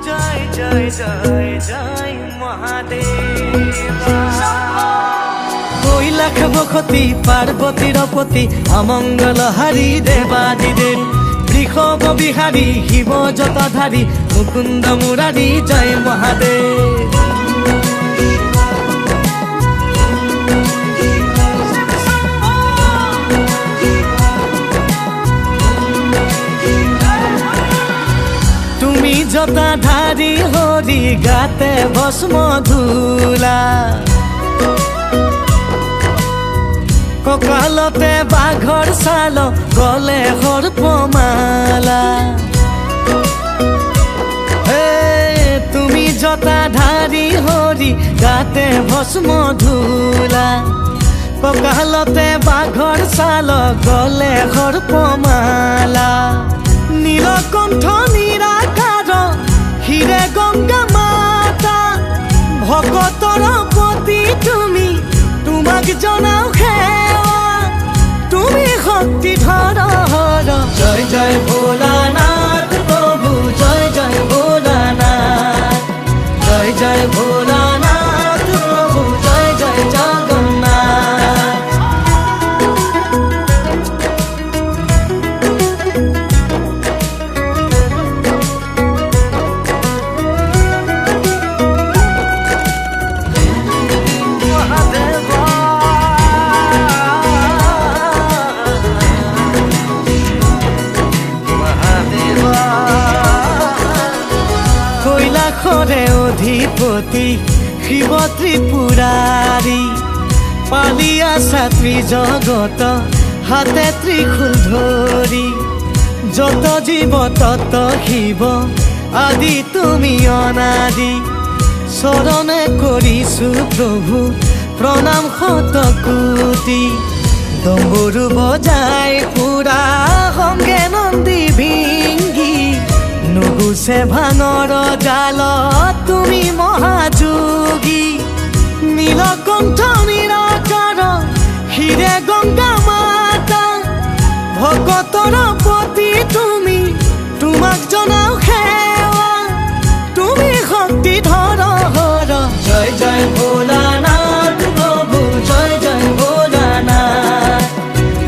জয় জয় জয় জয় মহাদেবা। কৈলাস বসতি পার্বতীর পতি অমঙ্গল হারি দেবাদিদেব বৃষভ বিহারী শিব জটাধারী মুকুন্দ মুরারি জয় মহাদেব। তুমি জটাধারী হরি গাতে ভস্ম ধূলা ককালতে বাঘৰ ছাল গলে সৰ্পমালা। তুমি জটাধাৰী হৰি গাতে ভস্ম ধূলা ককালতে বাঘৰ ছাল গলে সৰ্পমালা। নীলকণ্ঠ নিৰাকাৰ হিৰে গংগা মাতা ভকতৰ পতি তুমি তোমাক জনাও সেৱা তুমি শক্তি ধৰ জয় জয় ভোলানাথ প্রভু জয় জয় ভোলানাথ জয় জয় ভোলানাথ প্রভু জয় জয় জগন্নাথ। কৈলাসৰে অধিপতি শিৱ ত্ৰিপুৰাৰী পালি আছা ত্ৰিজগত হাতে ত্ৰিশূল ধৰি যত জীৱ তত শিৱ আদি তুমি অনাদি চৰণে কৰিছো প্ৰভু প্ৰণাম শতকোটি। ডম্বৰু বজাই পুৰা সংগে নন্দী ভিংগি নুগুছে ভাঙৰ জাল তুমি মহাযোগী। নীলকণ্ঠ নিৰাকাৰ হিৰে গংগা মাতা ভকতৰ পতি তুমি তোমাক জনাও সেৱা তুমি শক্তি ধৰ জয় জয় ভোলানাথ প্ৰভু জয় জয় ভোলানাথ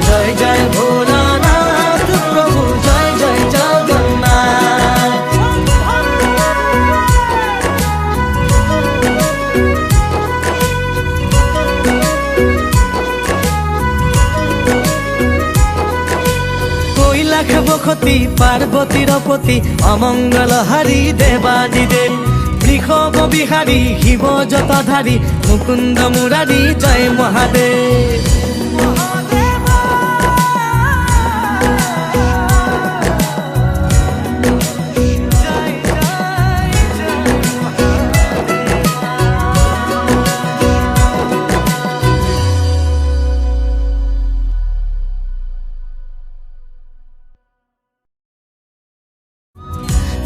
জয় জয় ভোলানাথ প্ৰভু জয় জয় জগন্নাথ। কৈলাস বসতি পার্বতীর পতি অমঙ্গল হারি দেবাদিদেব বৃষভ বিহারী শিব জটাধারী মুকুন্দ মুরারি জয় মহাদেব।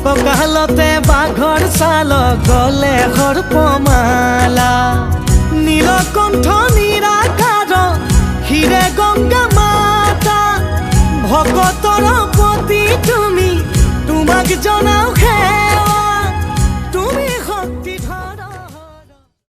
ককালতে বাঘৰ ছাল গলে সৰ্পমালা। নীলকণ্ঠ নিৰাকাৰ হিৰে গংগা মাতা ভকতৰ পতি তুমি তোমাক জনা